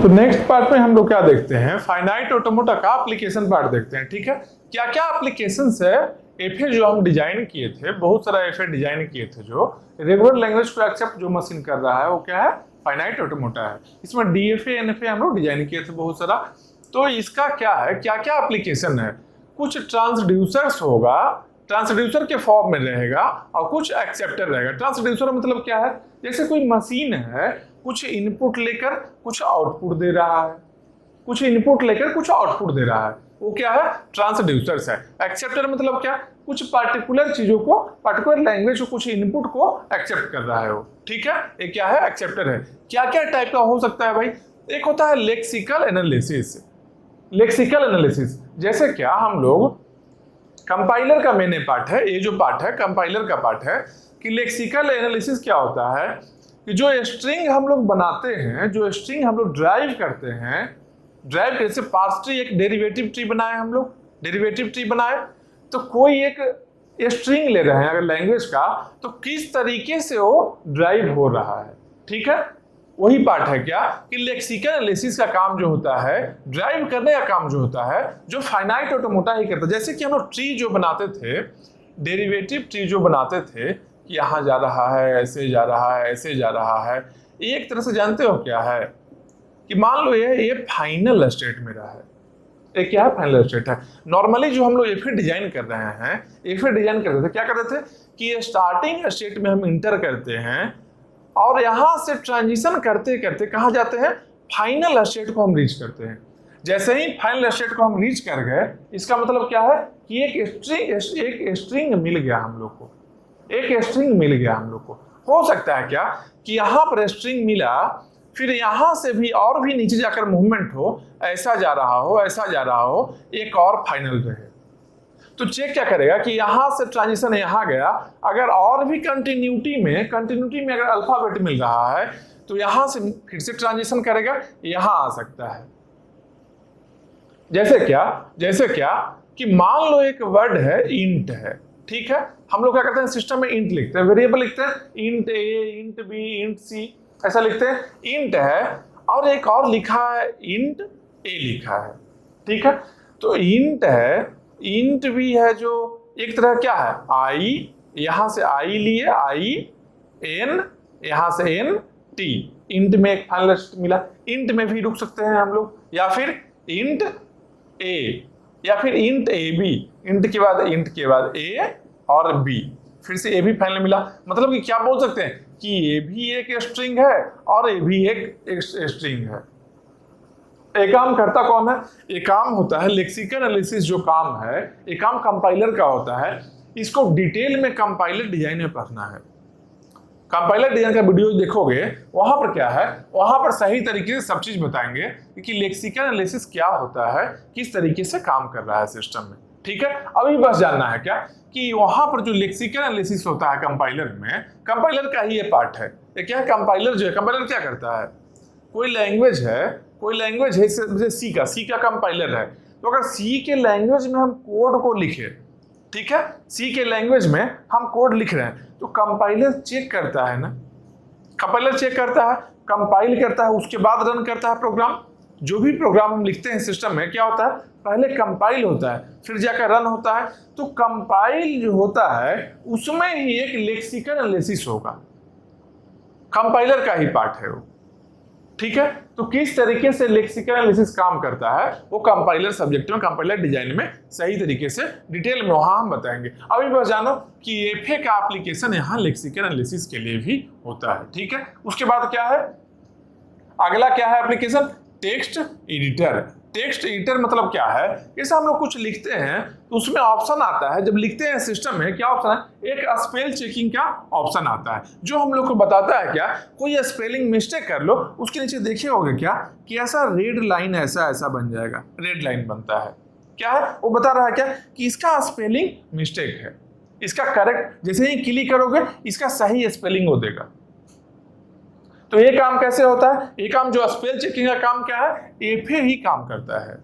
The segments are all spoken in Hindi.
तो नेक्स्ट पार्ट में हम लोग क्या देखते हैं, फाइनाइट ऑटोमेटा का एप्लीकेशन पार्ट देखते हैं। ठीक है, क्या क्या एप्लीकेशंस है एफए जो हम डिजाइन किए थे, बहुत सारा एफए डिजाइन किए थे जो रेगुलर लैंग्वेज को एक्सेप्ट जो मशीन कर रहा है वो क्या है, फाइनाइट ऑटोमेटा है। इसमें डीएफए एनएफए हम लोग डिजाइन किए थे बहुत सारा। तो इसका क्या है, क्या क्या एप्लीकेशन है, कुछ ट्रांसड्यूसर्स होगा, ट्रांसड्यूसर के फॉर्म में रहेगा और कुछ एक्सेप्टर रहेगा। ट्रांसड्यूसर मतलब क्या है, जैसे कोई मशीन है, कुछ इनपुट लेकर कुछ आउटपुट दे रहा है, कुछ इनपुट लेकर कुछ आउटपुट दे रहा है, वो क्या है, ट्रांसड्यूसर्स है। एक्सेप्टर मतलब क्या, कुछ पार्टिकुलर चीजों को, पार्टिकुलर लैंग्वेज को, कुछ इनपुट को एक्सेप्ट कर रहा है वो। ठीक है, ये क्या है, एक्सेप्टर है। क्या क्या टाइप का हो सकता है भाई, एक होता है लेक्सिकल एनालिसिस। लेक्सिकल एनालिसिस जैसे क्या, हम लोग कंपाइलर का मेन पार्ट है, ये जो पार्ट है कंपाइलर का पार्ट है कि लेक्सिकल एनालिसिस क्या होता है कि जो स्ट्रिंग हम लोग बनाते हैं, जो स्ट्रिंग हम लोग ड्राइव करते हैं, ड्राइव जैसे पार्स ट्री, एक डेरिवेटिव ट्री बनाए हम लोग, डेरिवेटिव ट्री बनाए, तो कोई एक स्ट्रिंग ले रहे हैं अगर लैंग्वेज का, तो किस तरीके से वो ड्राइव हो रहा है। ठीक है, वही पार्ट है क्या कि लेक्सिकल एनालिसिस का काम जो होता है, ड्राइव करने का काम जो होता है, जो फाइनाइट ऑटोमेटा ही करता है। जैसे कि हम लोग ट्री जो बनाते थे, डेरिवेटिव ट्री जो बनाते थे कि यहाँ जा रहा है, ऐसे जा रहा है, ऐसे जा रहा है, एक तरह से जानते हो क्या है कि मान लो ये फाइनल स्टेट मेरा है, ये क्या है, फाइनल स्टेट है। नॉर्मली जो हम लोग एफए डिजाइन कर रहे हैं, एफए डिजाइन करते थे, क्या करते थे कि स्टार्टिंग स्टेट में हम इंटर करते हैं और यहां से ट्रांजिशन करते करते कहां जाते हैं, फाइनल स्टेट को हम रीच करते हैं। जैसे ही फाइनल स्टेट को हम रीच कर गए, इसका मतलब क्या है कि एक स्ट्रिंग मिल गया हम लोग को, एक स्ट्रिंग मिल गया हम लोग को। हो सकता है क्या कि यहाँ पर स्ट्रिंग मिला, फिर यहाँ से भी और भी नीचे जाकर मूवमेंट हो, ऐसा जा रहा हो, ऐसा जा रहा हो, एक और फाइनल रहे। तो चेक क्या करेगा कि यहाँ से ट्रांजिशन यहाँ गया, अगर और भी कंटिन्यूटी में अगर अल्फाबेट मिल रहा है तो यहाँ से फिर से ट्रांजिशन करेगा, यहाँ आ सकता है। जैसे क्या कि मान लो एक वर्ड है इंट है, ठीक है, हम लोग क्या करते हैं सिस्टम में इंट लिखते हैं, वेरिएबल लिखते हैं, इंट ए, इंट बी, इंट सी, ऐसा लिखते हैं। इंट है और एक और लिखा है इंट ए लिखा है। ठीक है, तो इंट है, इंट भी है, जो एक तरह क्या है, आई, यहां से आई लिए, आई एन, यहां से एन टी, इंट में एक फाइनल मिला। इंट में भी रुक सकते हैं हम लोग, या फिर इंट ए, या फिर इंट ए बी, इंट के बाद ए और बी, फिर से ए भी फाइनल मिला। मतलब कि क्या बोल सकते हैं कि ये भी एक स्ट्रिंग है और ये भी एक स्ट्रिंग है। एक काम करता कौन है, एक काम होता है लेक्सिकल एनालिसिस, जो काम है एक काम कंपाइलर का होता है। इसको डिटेल में कंपाइलर डिजाइन में पढ़ना है। कंपाइलर डिजाइन का वीडियो देखोगे, वहां पर क्या है, वहां पर सही तरीके से सब चीज बताएंगे कि लेक्सिकल एनालिसिस क्या होता है, किस तरीके से काम कर रहा है सिस्टम में। ठीक है, अभी बस जानना है क्या कि वहां पर जो लेक्सिकल एनालिसिस होता है कंपाइलर में, कंपाइलर का ही ये पार्ट है। ये क्या है, कंपाइलर जो है, कंपाइलर क्या करता है, कोई लैंग्वेज है जैसे सी का कंपाइलर है, तो अगर सी के लैंग्वेज में हम कोड को लिखे, ठीक है, सी के लैंग्वेज में हम कोड लिख रहे हैं, तो कंपाइलर चेक करता है ना, कंपाइलर चेक करता है, कंपाइल करता है, उसके बाद रन करता है प्रोग्राम। जो भी प्रोग्राम हम लिखते हैं सिस्टम में, क्या होता है, पहले कंपाइल होता है, फिर जाकर रन होता है। तो कंपाइल जो होता है उसमें ही एक लेक्सिकल एनालिसिस होगा, कंपाइलर का ही पार्ट है वो। ठीक है, तो किस तरीके से लेक्सिकल एनालिसिस काम करता है वो कंपाइलर सब्जेक्ट में, कंपाइलर डिजाइन में सही तरीके से डिटेल में वहां हम बताएंगे। अभी बस जानो कि एफए का एप्लीकेशन यहाँ लेक्सिकल एनालिसिस के लिए भी होता है। ठीक है, उसके बाद क्या है, अगला क्या है application, text editor. Text editor मतलब क्या है, जैसे हम लोग कुछ लिखते हैं तो उसमें ऑप्शन आता है, जब लिखते हैं सिस्टम में क्या ऑप्शन है, एक स्पेल चेकिंग का ऑप्शन आता है, जो हम लोग को बताता है क्या, कोई स्पेलिंग मिस्टेक कर लो, उसके नीचे देखे होगे क्या कि ऐसा रेड लाइन ऐसा बन जाएगा, रेड लाइन बनता है। क्या है वो बता रहा है क्या कि इसका स्पेलिंग मिस्टेक है, इसका करेक्ट, जैसे ही क्लिक करोगे इसका सही स्पेलिंग हो देगा। तो ये काम कैसे होता है, ये काम जो स्पेल चेकिंग का काम क्या है, एफए ही काम करता है।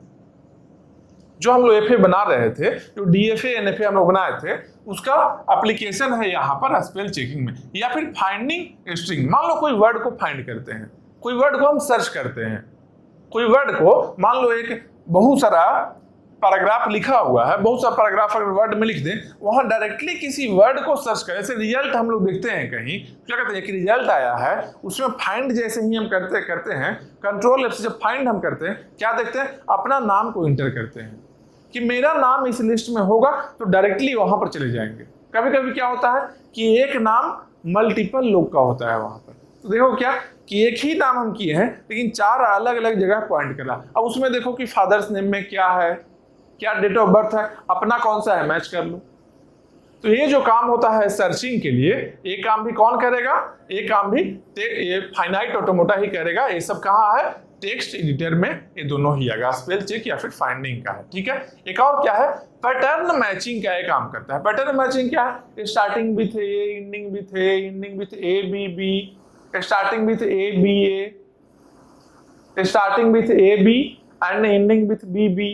जो हम लोग एफए बना रहे थे, जो डीएफए एनएफए हम लोग बनाए थे, उसका एप्लीकेशन है यहाँ पर स्पेल चेकिंग में, या फिर फाइंडिंग स्ट्रिंग। मान लो कोई वर्ड को फाइंड करते हैं, कोई वर्ड को हम सर्च करते हैं, कोई वर्ड को मान लो एक बहुत सारा पैराग्राफ लिखा हुआ है, बहुत सारा पैराग्राफ अगर वर्ड में लिख दें, वहां डायरेक्टली किसी वर्ड को सर्च करें, जैसे रिजल्ट हम लोग देखते हैं कहीं क्या कहते हैं कि रिजल्ट आया है, उसमें फाइंड जैसे ही हम करते हैं, कंट्रोल एफ से जब फाइंड हम करते हैं क्या देखते हैं, अपना नाम को इंटर करते हैं कि मेरा नाम इस लिस्ट में होगा, तो डायरेक्टली वहां पर चले जाएंगे। कभी कभी क्या होता है कि एक नाम मल्टीपल लोग का होता है वहां पर, तो देखो क्या कि एक ही नाम हम किए हैं लेकिन 4 अलग अलग जगह पॉइंट करा। अब उसमें देखो कि फादर्स नेम में क्या है, क्या डेट ऑफ बर्थ है, अपना कौन सा है, मैच कर लो। तो ये जो काम होता है सर्चिंग के लिए, ये काम भी कौन करेगा, ये काम भी ये फाइनाइट ऑटोमेटा ही करेगा। ये सब कहाँ है, टेक्स्ट एडिटर में ये दोनों ही आएगा, स्पेल चेक या फिर फाइंडिंग का है। ठीक है, एक और क्या है, पैटर्न मैचिंग का ये काम करता है। पैटर्न मैचिंग क्या है, starting with A, ending with A, ending with A B B, starting with A B A, starting with A B and ending with B B.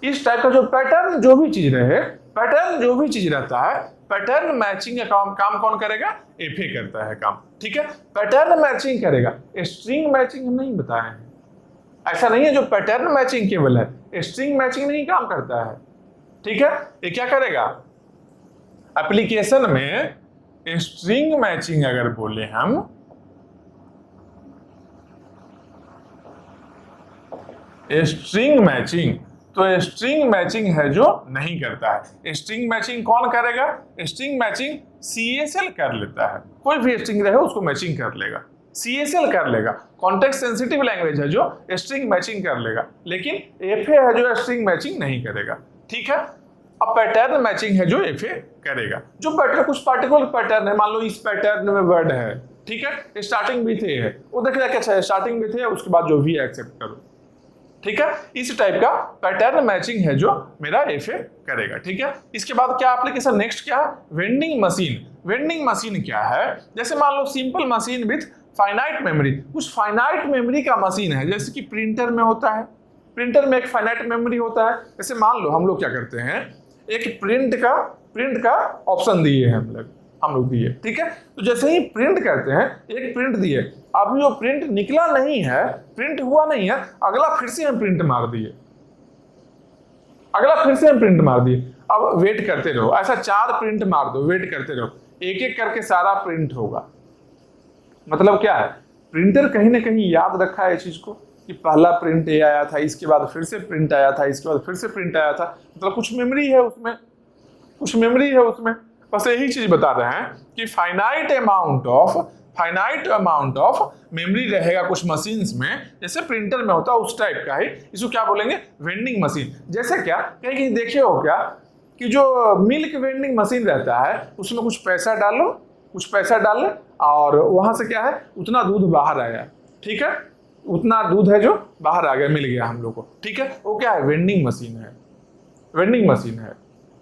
इस टाइप का जो पैटर्न जो भी चीज रहे, पैटर्न जो भी चीज रहता है, पैटर्न मैचिंग का काम कौन करेगा, एफए करता है काम। ठीक है, पैटर्न मैचिंग करेगा, स्ट्रिंग मैचिंग हम नहीं बताए हैं। ऐसा नहीं है जो पैटर्न मैचिंग केवल है, स्ट्रिंग मैचिंग नहीं काम करता है। ठीक है, ये क्या करेगा, एप्लीकेशन में स्ट्रिंग मैचिंग अगर बोले हम, स्ट्रिंग मैचिंग, तो स्ट्रिंग मैचिंग है जो नहीं करता है। स्ट्रिंग मैचिंग कौन करेगा, स्ट्रिंग मैचिंग सीएसएल कर लेता है, कोई भी स्ट्रिंग रहे उसको मैचिंग कर लेगा, सीएसएल कर लेगा। कॉन्टेक्स्ट सेंसिटिव लैंग्वेज है जो स्ट्रिंग मैचिंग कर लेगा, लेकिन एफए है जो स्ट्रिंग मैचिंग नहीं करेगा। ठीक है, अब पैटर्न मैचिंग है जो एफए करेगा। जो पैटर्न कुछ पार्टिकुलर पैटर्न है, मान लो इस पैटर्न में वर्ड है, ठीक है, स्टार्टिंग विथ ए है, वो देखिए क्या है, स्टार्टिंग विथ ए, उसके बाद जो भी एक्सेप्ट करो। ठीक है, इस टाइप का पैटर्न मैचिंग है जो मेरा एफए करेगा। ठीक है, इसके बाद क्या एप्लीकेशन नेक्स्ट क्या है, वेंडिंग मशीन। वेंडिंग मशीन क्या है, जैसे मान लो simple machine with finite memory, कुछ फाइनाइट मेमोरी का मशीन है, जैसे कि प्रिंटर में होता है, प्रिंटर में एक फाइनाइट मेमोरी होता है। जैसे मान लो हम लोग क्या करते हैं, एक प्रिंट का ऑप्शन दिए हैं हम लोग दिए, ठीक है, तो जैसे ही प्रिंट करते हैं, एक प्रिंट दिए, अभी वो प्रिंट निकला नहीं है, प्रिंट हुआ नहीं है, अगला फिर से हम प्रिंट मार दिए, अगला फिर से हम प्रिंट मार दिए। अब वेट करते रहो, ऐसा 4 प्रिंट मार दो, वेट करते रहो, एक एक करके सारा प्रिंट होगा। मतलब क्या है, प्रिंटर कहीं ना कहीं याद रखा है इस चीज को कि पहला प्रिंट ये आया था, इसके बाद फिर से प्रिंट आया था, इसके बाद फिर से प्रिंट आया था, मतलब कुछ मेमोरी है उसमें, कुछ मेमोरी है उसमें। बस यही चीज बता रहे हैं कि फाइनाइट अमाउंट ऑफ मेमोरी रहेगा कुछ मशीन्स में, जैसे प्रिंटर में होता है उस टाइप का ही। इसको क्या बोलेंगे, वेंडिंग मशीन। जैसे क्या कहीं देखे हो क्या कि जो मिल्क वेंडिंग मशीन रहता है, उसमें कुछ पैसा डालो, कुछ पैसा डाल और वहां से क्या है, उतना दूध बाहर आया, ठीक है, उतना दूध है जो बाहर आ गया, मिल गया हम लोग को। ठीक है, वो क्या है, वेंडिंग मशीन है, वेंडिंग मशीन है।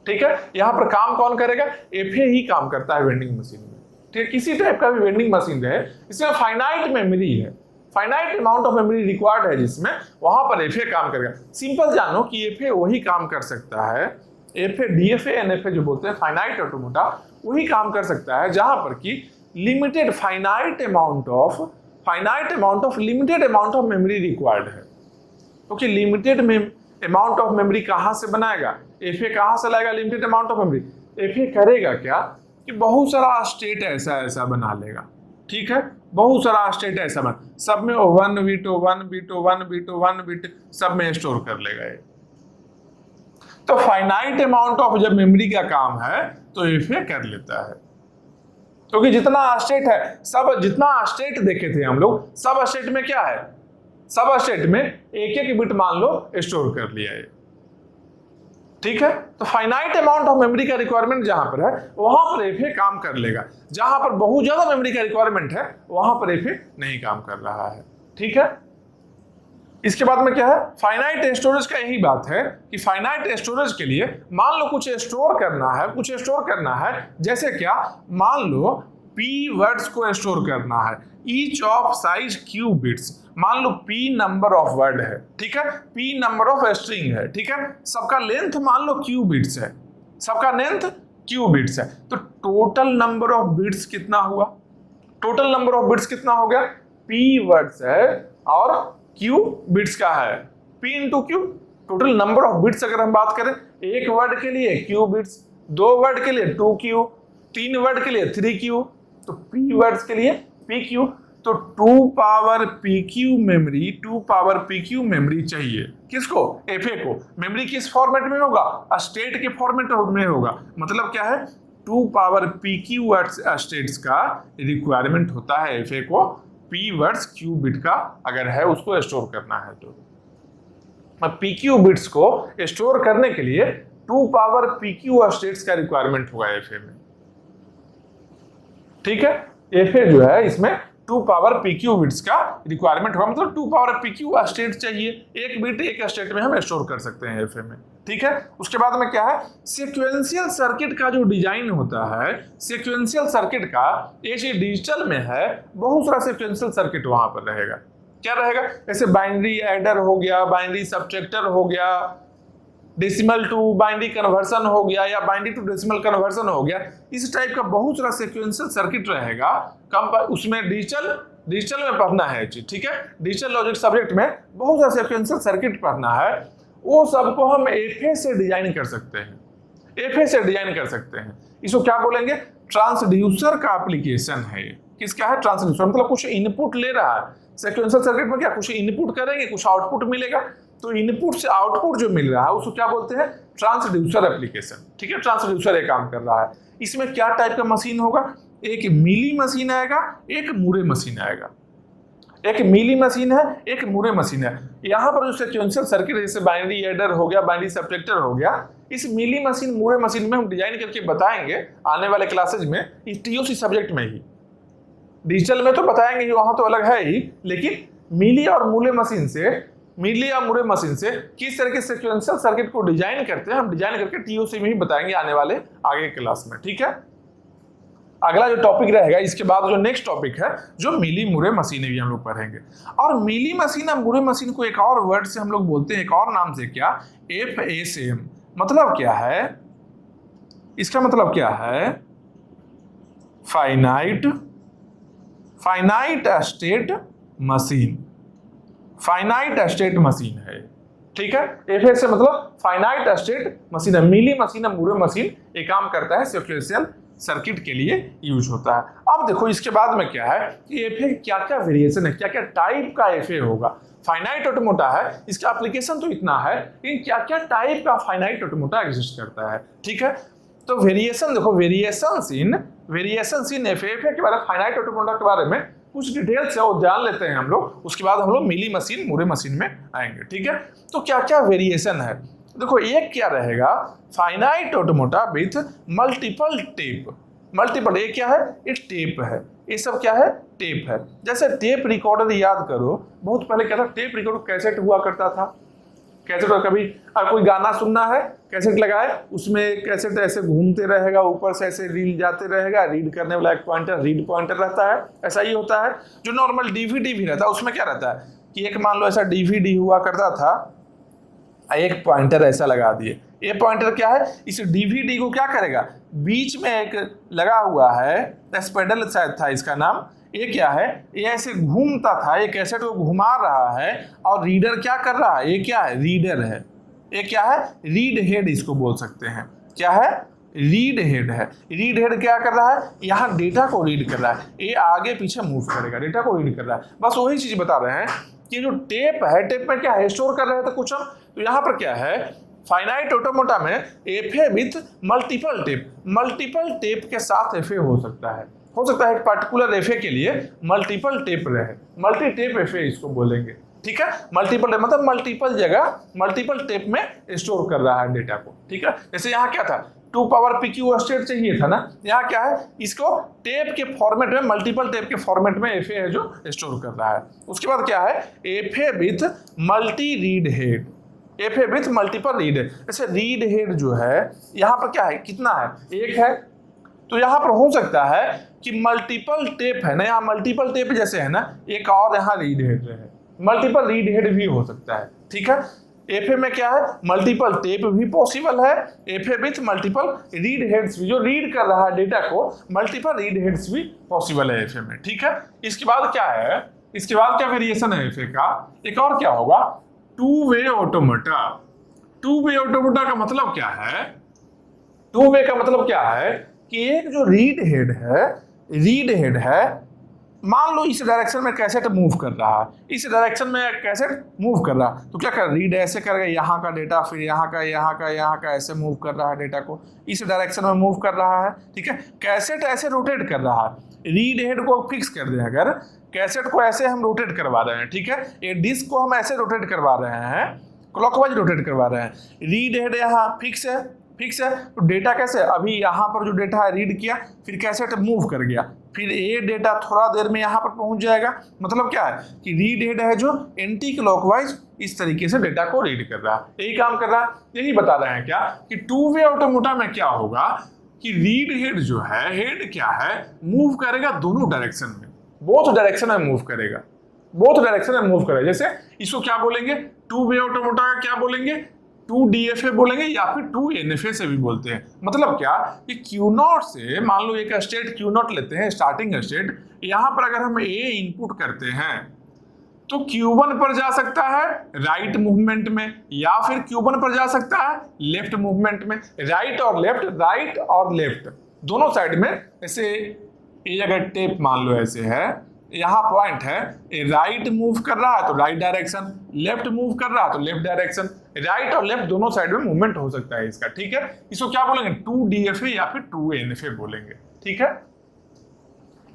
ठीक है, यहाँ पर काम कौन करेगा, एफए ही काम करता है वेंडिंग मशीन में। ठीक है, किसी टाइप का भी वेंडिंग मशीन है, इसमें फाइनाइट मेमोरी है, finite amount of memory required है, जिसमें वहां पर एफए काम करेगा। सिंपल जानो कि एफए वही काम कर सकता है, एफए डीएफए एनएफए जो बोलते हैं फाइनाइट ऑटोमेटा, वही काम कर सकता है जहां पर कि limited finite amount of limited amount of memory required है। क्योंकि लिमिटेड अमाउंट ऑफ मेमोरी कहां से बनाएगा, एफए कहां से लाएगा limited amount of memory, FA करेगा क्या कि बहुत सारा स्टेट ऐसा बना लेगा। ठीक है, बहुत सारा स्टेट ऐसा बना, सब में 1 बिट 1 बिट 1 बिट 1 बिट सब में स्टोर कर लेगा ये। तो फाइनाइट अमाउंट ऑफ जब मेमोरी का काम है तो एफए कर लेता है, क्योंकि जितना स्टेट है, सब जितना स्टेट देखे थे हम लोग, सब स्टेट में क्या है, सब स्टेट में एक एक बिट मान लो स्टोर कर लिया है। ठीक है, तो फाइनाइट अमाउंट ऑफ मेमोरी का रिक्वायरमेंट जहां पर है वहां पर एफए काम कर लेगा, जहां पर बहुत ज्यादा मेमोरी का रिक्वायरमेंट है वहां पर एफए नहीं काम कर रहा है। ठीक है, इसके बाद में क्या है, फाइनाइट स्टोरेज का यही बात है कि फाइनाइट स्टोरेज के लिए मान लो कुछ स्टोर करना है, जैसे क्या, मान लो पी वर्ड्स को स्टोर करना है, each of size Q bits, मान लो पी नंबर ऑफ वर्ड है, ठीक है, पी नंबर ऑफ स्ट्रिंग है, ठीक है, सबका लेंथ मान लो क्यू बिट्स है, सबका लेंथ क्यू बिट्स है, तो टोटल नंबर ऑफ बिट्स कितना हुआ, टोटल नंबर ऑफ बिट्स कितना हो गया, पी वर्ड्स है और क्यू बिट्स का है, p into Q. Total number of bits अगर हम बात करें, एक वर्ड के लिए क्यू बिट्स, 2 वर्ड के लिए 2 क्यू, 3 वर्ड के लिए 3 क्यू, तो p वर्ड्स के लिए p क्यू। तो 2 पावर p क्यू मेमोरी चाहिए किसको, fa को। मेमोरी किस फॉर्मेट में होगा, स्टेट के फॉर्मेट में होगा। मतलब क्या है, 2 पावर p क्यू स्टेट्स का रिक्वायरमेंट होता है fa को, p वर्ड्स क्यू बिट का अगर है उसको स्टोर करना है तो। p क्यू बिट्स को स्टोर करने के लिए 2 पावर p क्यू स्टेट्स का रिक्वायरमेंट होगा fa में। ठीक है, fa जो है इसमें 2 पावर p क्यू बिट्स का रिक्वायरमेंट होगा, मतलब 2 पावर p क्यू स्टेट चाहिए। एक बिट एक स्टेट में हम स्टोर कर सकते हैं fa में। ठीक है, उसके बाद में क्या है, सीक्वेंशियल सर्किट का जो डिजाइन होता है, सीक्वेंशियल सर्किट का एक डिजिटल में है, बहुत सारा सीक्वेंशियल सर्किट वहां पर रहेगा। क्या रहेगा, जैसे बाइनरी एडर हो गया, बाइनरी सबट्रैक्टर हो गया, डेसिमल टू बाइनरी कन्वर्सन हो गया, या बाइनरी टू डेसिमल कन्वर्सन हो गया। इस टाइप का बहुत सारा सीक्वेंशियल सर्किट रहेगा। उसमें डिजिटल में पढ़ना है चीज। ठीक है, डिजिटल लॉजिक सब्जेक्ट में बहुत सारा सीक्वेंशियल सर्किट पढ़ना है। वो सबको हम fa से डिजाइन कर सकते हैं, fa से डिजाइन कर सकते हैं। इसको क्या बोलेंगे, ट्रांसड्यूसर का एप्लीकेशन है। किसका है, ट्रांसड्यूसर। मतलब कुछ इनपुट ले रहा है। सीक्वेंशियल सर्किट में क्या, कुछ इनपुट करेंगे, कुछ आउटपुट मिलेगा। तो इनपुट से आउटपुट जो मिल रहा है उसको क्या बोलते हैं, ट्रांसड्यूसर एप्लीकेशन। ठीक है, ट्रांसड्यूसर ये काम कर रहा है। इसमें क्या टाइप का मशीन होगा, एक मीली मशीन आएगा, एक मूरे मशीन आएगा। एक मीली मशीन है, एक मूरे मशीन है। यहाँ पर जो सीक्वेंशियल सर्किट जैसे बाइनरी एडर हो गया, बाइनरी सबट्रैक्टर हो गया, इस मीली मशीन मूरे मशीन में हम डिजाइन करके बताएंगे आने वाले क्लासेज में, इस टीओसी सब्जेक्ट में ही। डिजिटल में तो बताएंगे, वहां तो अलग है ही, लेकिन मीली और मूरे मशीन से किस तरह के सीक्वेंशियल सर्किट को डिजाइन करते हैं, हम डिजाइन करके टीओसी में ही बताएंगे आने वाले आगे क्लास में। ठीक है, अगला जो टॉपिक रहेगा इसके बाद जो नेक्स्ट टॉपिक है, जो मिली मुरे मशीन भी हम लोग पढ़ेंगे। और मिली मशीन और मुरे मशीन को एक और वर्ड से हम लोग बोलते हैं, एक और नाम से, क्या, FSM। मतलब क्या है, इसका मतलब क्या है, finite state machine. Finite state machine है। ठीक है, FSM मतलब फाइनाइट स्टेट मशीन है। मिली मशीन और मुरे मशीन ये काम करता है, सीक्वेंशियल सर्किट के लिए यूज होता है। अब देखो इसके बाद में क्या है कि FA क्या क्या वेरिएशन है, क्या क्या टाइप का FA होगा। फाइनाइट ऑटोमोटा है, इसका एप्लीकेशन तो इतना है, लेकिन क्या क्या टाइप का फाइनाइट ऑटोमोटा एग्जिस्ट करता है। ठीक है, तो वेरिएशन देखो, वेरिएशंस इन FA के बारे में, फाइनाइट ऑटोमोटा के बारे में कुछ डिटेल्स है वो जान लेते हैं हम लोग। उसके बाद हम लोग मिली मशीन मुरे मशीन में आएंगे। ठीक है, तो क्या क्या वेरिएशन है देखो। एक क्या रहेगा, finite automata with multiple tape. Multiple, ये क्या है, ये टेप है। ये सब क्या है, टेप है। जैसे टेप रिकॉर्डर याद करो, बहुत पहले क्या था, टेप रिकॉर्डर कैसेट हुआ करता था। कैसेट, कभी कोई गाना सुनना है, कैसेट लगाए, उसमें कैसेट ऐसे घूमते रहेगा, ऊपर से ऐसे रील जाते रहेगा, रीड करने वाला एक पॉइंटर, रीड पॉइंटर रहता है। ऐसा ही होता है। जो नॉर्मल DVD भी रहता है, उसमें क्या रहता है कि एक मान लो ऐसा DVD हुआ करता था, एक पॉइंटर ऐसा लगा दिए। ये पॉइंटर क्या है, इस DVD को क्या करेगा, बीच में एक लगा हुआ है, स्पेडल शायद था इसका नाम। ये क्या है, ये ऐसे घूमता था, ये कैसेट को घुमा रहा है, और रीडर क्या कर रहा है, ये क्या है, रीडर है। ये क्या है, रीड हेड इसको बोल सकते हैं। क्या है, रीड हेड है। रीड हेड क्या कर रहा है, यहाँ डेटा को रीड कर रहा है, ये आगे पीछे मूव करेगा, डेटा को रीड कर रहा है। बस वही चीज बता रहे हैं कि जो टेप है, टेप में क्या है, स्टोर कर रहे थे कुछ हम। तो यहाँ पर क्या है, फाइनाइट ऑटोमोटा में FA विथ मल्टीपल टेप के साथ FA हो सकता है एक पर्टिकुलर FA के लिए मल्टीपल टेप रहे, मल्टी टेप FA इसको बोलेंगे। ठीक है, मल्टीपल मतलब मल्टीपल जगह मल्टीपल टेप में स्टोर कर रहा है डेटा को। ठीक है, जैसे यहाँ क्या था, 2 पावर PQ स्टेट चाहिए था ना, यहाँ क्या है, इसको टेप के फॉर्मेट में, मल्टीपल टेप के फॉर्मेट में FA है जो स्टोर कर रहा है। उसके बाद क्या है, FA with multi read head. FA with multiple read head. जैसे रीड हेड जो है, यहाँ पर क्या है, कितना है, एक है। तो यहाँ पर हो सकता है कि मल्टीपल टेप है ना, यहाँ मल्टीपल टेप जैसे है ना, एक और यहाँ रीड हेड है, मल्टीपल रीड हेड भी हो सकता है। ठीक है, FA में क्या है, मल्टीपल टेप भी पॉसिबल है, FA with multiple read heads भी, जो रीड कर रहा है डेटा को, मल्टीपल रीड हेड्स भी पॉसिबल है FA में। ठीक है, इसके बाद क्या है, इसके बाद क्या वेरिएशन है एफए का, एक और क्या होगा, two way automata. Two way automata का मतलब क्या है, टू वे का मतलब क्या है कि एक जो रीड हेड है, मान लो इस डायरेक्शन में कैसेट मूव कर रहा है, इस डायरेक्शन में कैसेट मूव कर रहा है, तो क्या कर, रीड ऐसे करेगा, यहाँ का डेटा फिर यहाँ का ऐसे मूव कर रहा है, डेटा को इस डायरेक्शन में मूव कर रहा है, ठीक है। कैसेट ऐसे रोटेट कर रहा है, रीड हेड को फिक्स कर दें, अगर कैसेट को ऐसे हम रोटेट करवा रहे हैं, ठीक है, ये डिस्क को हम ऐसे रोटेट करवा रहे हैं, क्लॉकवाइज रोटेट करवा रहे हैं, रीड हेड यहाँ फिक्स है, तो डेटा कैसे, अभी यहाँ पर जो डेटा है रीड किया, फिर कैसेट मूव कर गया, फिर ये डेटा थोड़ा देर में यहाँ पर पहुंच जाएगा। मतलब क्या है कि रीड हेड है जो एंटी क्लॉकवाइज इस तरीके से डेटा को रीड कर रहा है, यही काम कर रहा है। यही बता रहे हैं क्या कि टू वे ऑटोमोटा में क्या होगा कि रीड हेड जो है, हेड क्या है, मूव करेगा दोनों डायरेक्शन में, बोथ डायरेक्शन में मूव करेगा, जैसे इसको क्या बोलेंगे, टू वे ऑटोमोटा का क्या बोलेंगे, 2DFA बोलेंगे या फिर 2NFA से भी बोलते हैं। मतलब क्या कि Q0 से, मान लो एक स्टेट Q0 लेते हैं, स्टार्टिंग स्टेट, यहाँ पर अगर हम A इनपुट करते हैं तो Q1 पर जा सकता है राइट मूवमेंट में, या फिर Q1 पर जा सकता है लेफ्ट मूवमेंट में, राइट और लेफ्ट दोनों साइड में। ऐसे ये अगर टेप मान लो ऐसे है, यहाँ पॉइंट है, राइट मूव कर रहा है तो राइट डायरेक्शन, लेफ्ट मूव कर रहा है तो लेफ्ट डायरेक्शन, राइट और लेफ्ट दोनों साइड में मूवमेंट हो सकता है इसका, ठीक है। इसको क्या बोलेंगे, 2DFA या फिर 2NFA बोलेंगे, ठीक है।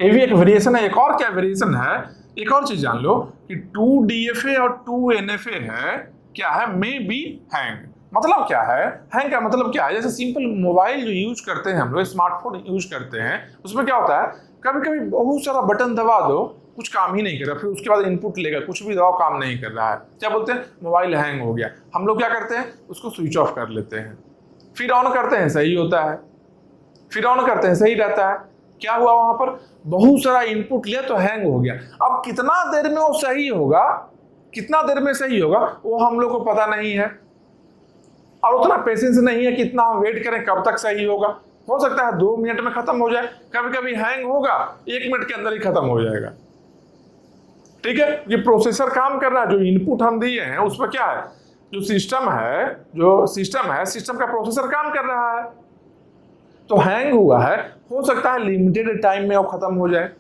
ये भी एक वेरिएशन है। एक और क्या वेरिएशन है, एक और चीज जान लो कि 2DFA और 2NFA है, क्या है, मे बी हैंग। मतलब क्या है, हैंग का मतलब क्या है, जैसे सिंपल मोबाइल जो यूज करते हैं हम लोग, स्मार्टफोन यूज करते हैं, उसमें क्या होता है, कभी कभी बहुत सारा बटन दबा दो, कुछ काम ही नहीं कर रहा, फिर उसके बाद इनपुट लेगा, कुछ भी दबाओ काम नहीं कर रहा है, क्या बोलते हैं, मोबाइल हैंग हो गया। हम लोग क्या करते हैं, उसको स्विच ऑफ कर लेते हैं, फिर ऑन करते हैं, सही होता है, फिर ऑन करते हैं, सही रहता है। क्या हुआ, वहां पर बहुत सारा इनपुट लिया तो हैंग हो गया। अब कितना देर में वो सही होगा, कितना देर में सही होगा वो हम लोग को पता नहीं है, और उतना पेशेंस नहीं है, कितना हम वेट करें कब तक सही होगा। हो सकता है 2 मिनट में खत्म हो जाए, कभी कभी हैंग होगा 1 मिनट के अंदर ही खत्म हो जाएगा, ठीक है। ये प्रोसेसर काम कर रहा है, जो इनपुट हम दिए हैं उस पर क्या है, जो सिस्टम है, सिस्टम का प्रोसेसर काम कर रहा है, तो हैंग हुआ है। हो सकता है लिमिटेड टाइम में वो खत्म हो जाए,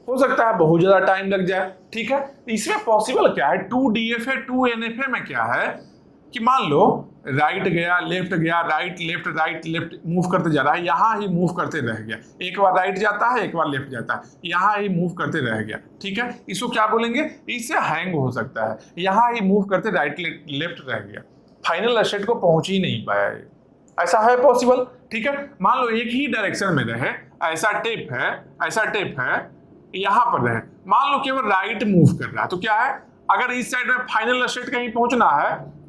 हो सकता है बहुत ज्यादा टाइम लग जाए, ठीक है। इसमें पॉसिबल क्या है, 2DFA 2NFA में क्या है कि मान लो राइट गया, लेफ्ट गया, राइट लेफ्ट मूव करते जा रहा है, यहाँ ही मूव करते रह गया, एक बार राइट जाता है एक बार लेफ्ट जाता है, यहाँ ही मूव करते रह गया, ठीक है। इसको क्या बोलेंगे, इससे हैंग हो सकता है, यहाँ ही मूव करते राइट लेफ्ट रह गया, फाइनल स्टेट को पहुंच ही नहीं पाया, ऐसा है पॉसिबल, ठीक है। मान लो एक ही डायरेक्शन में रहे, ऐसा टेप है, यहाँ पर रहे, मान लो केवल राइट मूव कर रहा है, तो क्या है, अगर इस साइड में फाइनल स्टेट कहीं पहुंचना है,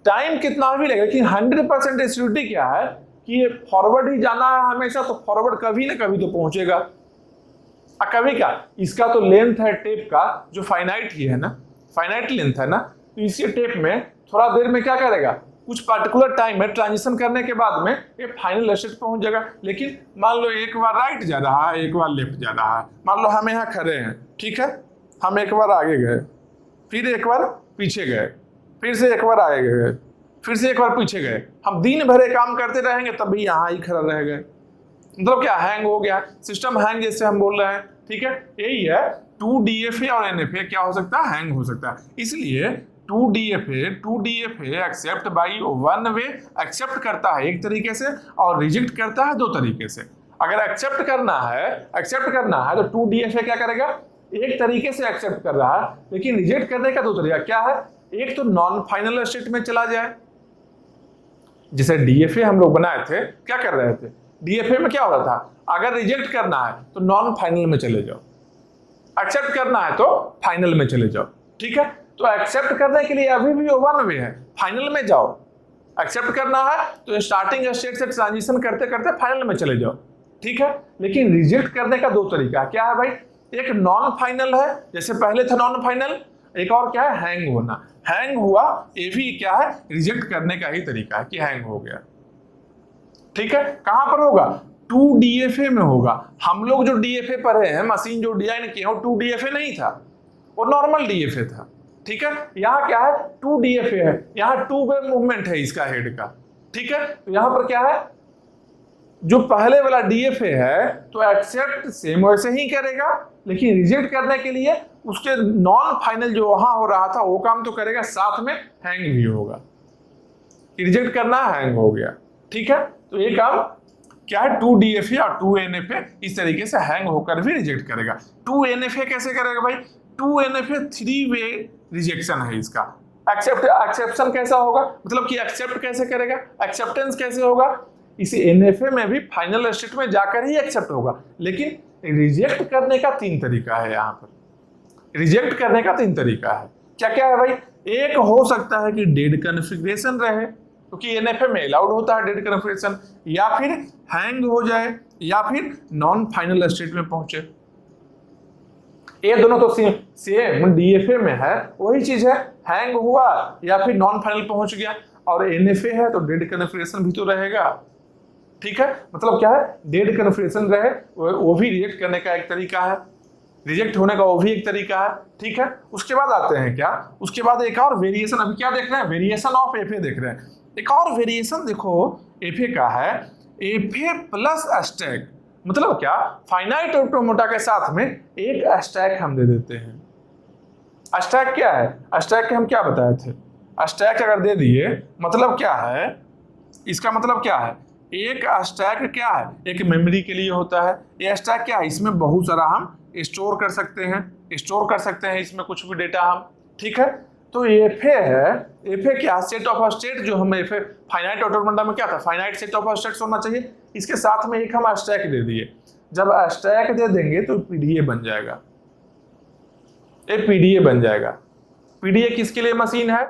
टाइम कितना भी लगेगा, लेकिन 100% एश्योरिटी क्या है कि ये फॉरवर्ड ही जाना है हमेशा, तो फॉरवर्ड कभी ना कभी तो पहुंचेगा। कभी का इसका तो लेंथ है टेप का जो फाइनाइट ही है ना, फाइनाइट लेंथ है ना, तो इसी टेप में थोड़ा देर में क्या करेगा, कुछ पर्टिकुलर टाइम में ट्रांजिशन करने के बाद में ये फाइनल स्टेट पहुंच जाएगा। लेकिन मान लो एक बार राइट जा रहा है, एक बार लेफ्ट जा रहा है, मान लो हम यहाँ खड़े हैं, ठीक है, हम एक बार आगे गए, फिर एक बार पीछे गए, फिर से एक बार आगे गए, फिर से एक बार पीछे गए, हम दिन भर काम करते रहेंगे तब भी यहाँ ही खड़ा रह गए, मतलब क्या, हैंग हो गया, सिस्टम हैंग जैसे हम बोल रहे हैं, ठीक है। यही है 2DFA और NFA क्या हो सकता है, हैंग हो सकता है। इसलिए 2DFA accept by one way, accept करता है एक तरीके से और रिजेक्ट करता है 2 तरीके से। अगर एक्सेप्ट करना है तो 2DFA क्या करेगा, एक तरीके से एक्सेप्ट कर रहा है, लेकिन रिजेक्ट करने का 2 तरीका क्या है, एक तो नॉन फाइनल स्टेट में चला जाए, जैसे DFA हम लोग बनाए थे, क्या कर रहे थे, DFA में क्या हो रहा था, अगर रिजेक्ट करना है तो नॉन फाइनल में चले जाओ, एक्सेप्ट करना है तो फाइनल में चले जाओ, ठीक है। तो एक्सेप्ट करने के लिए अभी भी वन वे है, फाइनल में जाओ, एक्सेप्ट करना है तो स्टार्टिंग स्टेट से ट्रांजिशन करते करते फाइनल में चले जाओ, ठीक है। लेकिन रिजेक्ट करने का 2 तरीका क्या है भाई, एक नॉन फाइनल है, जैसे पहले था नॉन फाइनल, एक और क्या है, हैंग होना, हैंग हुआ, ये भी क्या है, रिजेक्ट करने का ही तरीका है कि हैंग हो गया, ठीक है। कहां पर होगा, 2DFA में होगा। हम लोग जो DFA पढ़े हैं, मशीन जो डिजाइन किए हैं, 2DFA नहीं था, वो नॉर्मल डीएफए था। ठीक है, यहाँ क्या है 2 डीएफए है, यहाँ 2 वे मूवमेंट है इसका हेड का। ठीक है, तो यहाँ पर क्या है, जो पहले वाला डीएफए है तो एक्सेप्ट सेम वैसे ही करेगा, लेकिन रिजेक्ट करने के लिए उसके नॉन फाइनल जो वहां हो रहा था वो काम तो करेगा, साथ में हैंग भी होगा। रिजेक्ट करना हैंग हो गया। ठीक है, तो ये काम क्या है 2 डीएफए और 2 एनएफए इस तरीके से हैंग होकर भी रिजेक्ट करेगा। 2 एनएफए कैसे करेगा भाई, 2 एनएफए 3 वे रिजेक्शन है इसका। एक्सेप्शन कैसा होगा, मतलब कि एक्सेप्ट कैसे करेगा, एक्सेप्टेंस कैसे होगा, इसी एनएफए में भी फाइनल स्टेट में जाकर ही एक्सेप्ट होगा, लेकिन रिजेक्ट करने का 3 तरीका है। यहाँ पर रिजेक्ट करने का 3 तरीका है। क्या क्या है भाई, एक हो सकता है कि डेड कन्फिग्रेशन रहे, क्योंकि एनएफए में अलाउड होता है डेड कन्फिग्रेशन, या फिर हैंग हो जाए, या फिर नॉन फाइनल स्टेट में पहुंचे। ये दोनों तो सेम डीएफए में है, वही चीज है, हैंग हुआ या फिर नॉन फाइनल पहुंच गया। और एनएफए है तो डेड कन्फिग्रेशन भी तो रहेगा। ठीक है, मतलब क्या है, डेड कन्फिग्रेशन रहे वो भी रिजेक्ट करने का एक तरीका है, रिजेक्ट होने का वो भी एक तरीका है। ठीक है, उसके बाद आते हैं क्या, उसके बाद एक और वेरिएशन, अभी क्या देख रहे हैं, वेरिएशन ऑफ एफए देख रहे हैं। एक और वेरिएशन देखो एफए का है, एफए प्लस स्टैक। मतलब क्या, फाइनाइट ऑटोमोटा के साथ में एक स्टैक हम दे देते हैं। स्टैक क्या है, स्टैक के हम क्या बताए थे, स्टैक अगर दे दिए मतलब क्या है, इसका मतलब क्या है, एक स्टैक क्या है, एक मेमोरी के लिए होता है। ये स्टैक क्या है, इसमें बहुत सारा हम स्टोर कर सकते हैं, इसमें कुछ भी डेटा हम। ठीक है, तो एफए है, एफए क्या, सेट ऑफ स्टेट, जो हम एफए फाइनाइट ऑटोमोटा में क्या था, फाइनाइट सेट ऑफ स्टेट्स होना चाहिए, इसके साथ में एक हम स्टैक दे दिए। जब स्टैक दे देंगे तो पीडीए बन जाएगा, ये पीडीए बन जाएगा। पीडीए किसके लिए मशीन है,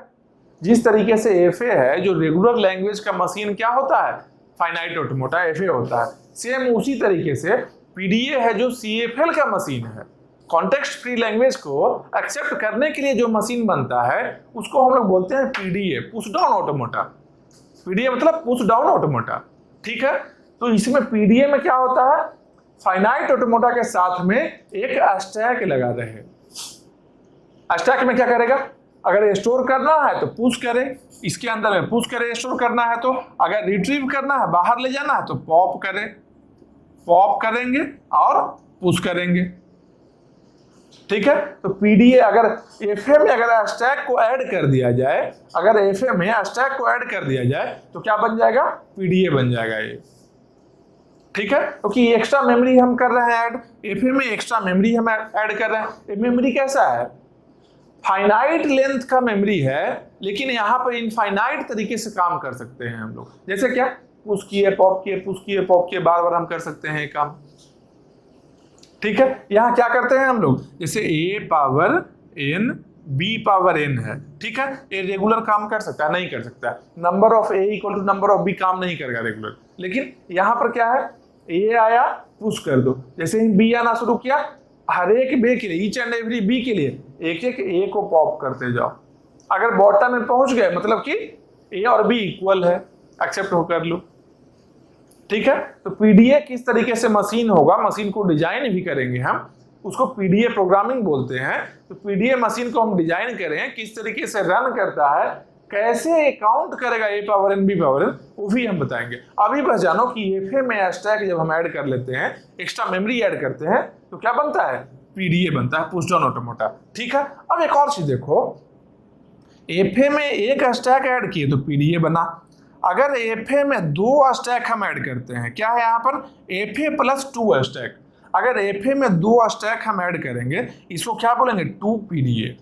जिस तरीके से एफए है जो रेगुलर लैंग्वेज का मशीन क्या होता है, फाइनाइट ऑटोमोटा एफए होता है, सेम उसी तरीके से पीडीए है जो सीएफएल का मशीन है। कॉन्टेक्स्ट फ्री लैंग्वेज को एक्सेप्ट करने के लिए जो मशीन बनता है उसको हम लोग बोलते हैं पीडीए, पुश डाउन ऑटोमोटा। पीडीए मतलब पुश डाउन ऑटोमोटा। ठीक है, तो इसमें पीडीए में क्या होता है, फाइनाइट ऑटोमोटा के साथ में एक स्टैक लगा रहे। स्टैक में क्या करेगा, अगर स्टोर करना है तो पुश करे, इसके अंदर में पुश करे, स्टोर करना है तो, अगर रिट्रीव करना है बाहर ले जाना है तो पॉप करे, पॉप करेंगे और पुश करेंगे। ठीक है, तो पीडीए अगर एफए में अगर स्टैक को ऐड कर दिया जाए, अगर एफए में स्टैक को ऐड कर दिया जाए तो क्या बन जाएगा, पीडीए बन जाएगा ये। ठीक है, क्योंकि एक्स्ट्रा मेमोरी हम कर रहे हैं ऐड, एफए में एक्स्ट्रा मेमोरी हम ऐड कर रहे हैं। मेमोरी कैसा है, फाइनाइट लेंथ का मेमोरी है, लेकिन यहाँ पर इनफाइनाइट तरीके से काम कर सकते हैं हम लोग। जैसे क्या, पुश किए पॉप किए, पुश किए पॉप किए, बार बार हम कर सकते हैं काम। ठीक है, यहाँ क्या करते हैं हम लोग, जैसे a power n b power n है। ठीक है, ये रेगुलर काम कर सकता है, नहीं कर सकता है, number of a equal to number of b काम नहीं करेगा रेगुलर। लेकिन यहाँ पर क्या है, a आया पुश कर दो, जैसे ही b आना शुरू किया, हर एक बे के लिए, ईच एंड एवरी बी के लिए एक एक ए को पॉप करते जाओ। अगर बॉटम में पहुंच गए मतलब कि ए और बी इक्वल है, एक्सेप्ट हो कर लो। ठीक है, तो पीडीए किस तरीके से मशीन होगा, मशीन को डिजाइन भी करेंगे हम, उसको पीडीए प्रोग्रामिंग बोलते हैं। तो पीडीए मशीन को हम डिजाइन करें, किस तरीके से रन करता है, कैसे काउंट करेगा a power n b power n, वो भी हम बताएंगे। अभी बस जानो कि एफए में स्टैक जब हम ऐड कर लेते हैं, एक्स्ट्रा मेमोरी ऐड करते हैं तो क्या बनता है, पीडीए बनता है, पुश डाउन ऑटोमोटा। ठीक है, अब एक और चीज देखो, एफए में एक स्टैक ऐड किए तो पीडीए बना। अगर एफए में 2 स्टैक हम ऐड करते हैं, क्या है यहाँ पर, एफए प्लस 2 स्टैक। अगर एफए में 2 स्टैक हम ऐड करेंगे, इसको क्या बोलेंगे, 2 पीडीए।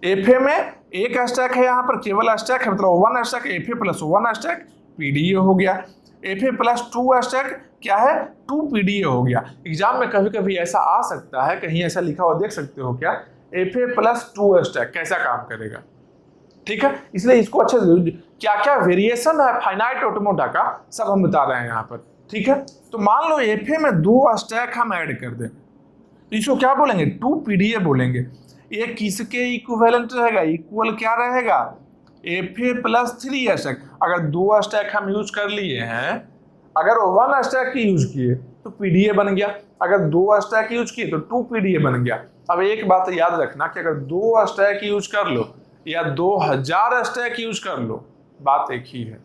एफए में एक स्टैक है, यहाँ पर केवल स्टैक है, मतलब 1 stack, FA plus 1 stack PDA हो गया। एफए प्लस 2 स्टैक क्या है, 2 पीडीए हो गया। एग्जाम में कभी कभी ऐसा आ सकता है, कहीं ऐसा लिखा हुआ देख सकते हो क्या, एफए प्लस 2 स्टैक कैसा काम करेगा। ठीक है, इसलिए इसको अच्छे से क्या क्या वेरिएशन है फाइनाइट ऑटोमोटा का सब हम बता रहे हैं यहाँ पर। ठीक है, तो मान लो एफए में 2 स्टैक हम ऐड कर दें तो इसको क्या बोलेंगे, 2 पीडीए बोलेंगे। ये किसके इक्विवेलेंट रहेगा, इक्वल क्या रहेगा, एफए प्लस 3 स्टैक। अगर 2 स्टैक हम यूज कर लिए हैं, अगर 1 स्टैक की यूज किए तो पीडीए बन गया, अगर 2 स्टैक यूज किए तो 2 पीडीए बन गया। अब एक बात याद रखना कि अगर 2 स्टैक यूज कर लो या 2000 स्टैक यूज कर लो, बात एक ही है।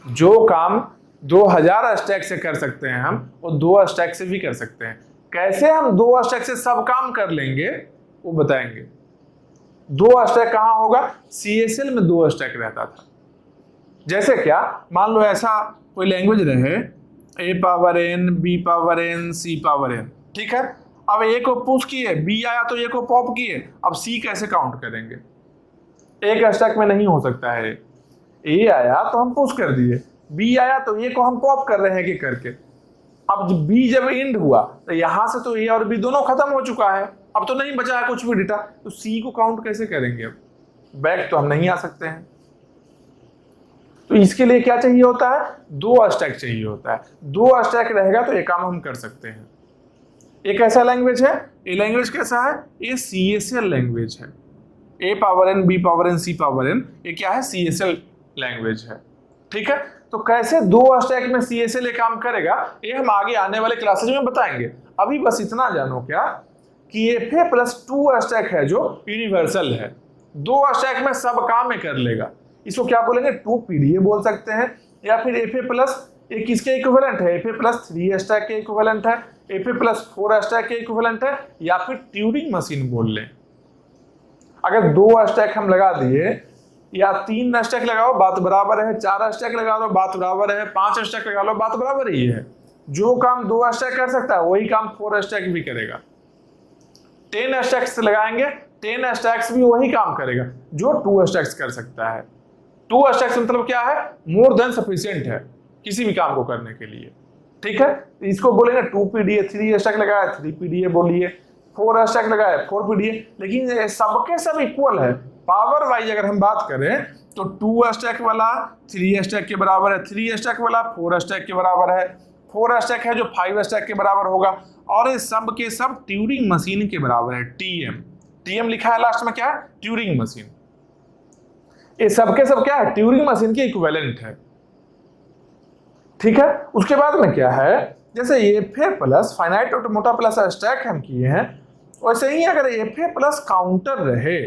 जो काम 2000 स्टैक से कर सकते हैं हम, वो 2 स्टैक से भी कर सकते हैं। कैसे हम 2 स्टैक से सब काम कर लेंगे वो बताएंगे। 2 स्टैक कहां होगा? CSL में 2 स्टैक रहता था। जैसे क्या, मान लो ऐसा कोई लैंग्वेज रहे A power n, B power n, C power n, ठीक है। अब A को पुश किए, B आया तो A को पॉप किए, अब C कैसे काउंट करेंगे? एक स्टैक में नहीं हो सकता है। A आया तो हम पुश कर दिए, B आया तो A को हम पॉप कर रहे हैं कि करके। अब B जब एंड हुआ तो यहां से तो A और B दोनों खत्म हो चुका है, अब तो नहीं बचा है कुछ भी डेटा, तो C को काउंट कैसे करेंगे? अब बैक तो हम नहीं आ सकते हैं। तो इसके लिए क्या चाहिए होता है? 2 स्टैक चाहिए होता है। 2 स्टैक रहेगा तो ये काम हम कर सकते हैं। एक ऐसा लैंग्वेज है, ये लैंग्वेज कैसा है? ये CSL लैंग्वेज है। A power n, B power n, C power n, ये क्या है? CSL लैंग्वेज है, ठीक है। तो कैसे 2 स्टैक में CSL ये काम करेगा, ये हम आगे आने वाले क्लासेज में बताएंगे। अभी बस इतना जानो क्या कि FA+2 स्टैक है जो यूनिवर्सल है, 2 स्टैक में सब काम में कर लेगा। इसको क्या बोलेंगे? 2 PDA बोल सकते हैं, या फिर FA+ ये किसके इक्विवेलेंट है? FA+3 स्टैक के इक्विवेलेंट है, FA+4 स्टैक के इक्विवेलेंट है, या फिर ट्यूरिंग मशीन बोल लें। अगर 2 स्टैक हम लगा दिए या 3 स्टैक लगाओ बात बराबर है, 4 स्टैक लगा लो बात बराबर है, 5 स्टैक लगा लो बात बराबर ही है। जो काम 2 स्टैक कर सकता है वही काम 4 स्टैक भी करेगा। 10 स्टैक्स लगाएंगे, 10 स्टैक्स भी वही काम करेगा जो 2 स्टैक्स कर सकता है। 2 स्टैक्स मतलब क्या है? मोर देन सफिशिएंट है किसी भी काम को करने के लिए, ठीक है। इसको बोलेंगे 2 PDA, 3 स्टैक लगाया 3 PDA बोलिए, 4 स्टैक लगाया 4 PDA, लेकिन सबके सब इक्वल है। पावर वाइज अगर हम बात करें तो 2 स्टैक वाला 3 स्टैक के बराबर है, 3 स्टैक वाला 4 स्टैक के बराबर है, 4 स्टैक है जो 5 स्टैक के बराबर होगा, और ये सब के सब ट्यूरिंग मशीन के बराबर है। TM लिखा है लास्ट में, क्या है? Turing machine. ये सबके सब क्या है? ट्यूरिंग मशीन के इक्विवेलेंट है, ठीक है। उसके बाद में क्या है? जैसे FA+ फाइनाइट ऑटोमोटा प्लस स्टैक हम किए हैं, वैसे ही अगर FA+ काउंटर रहे,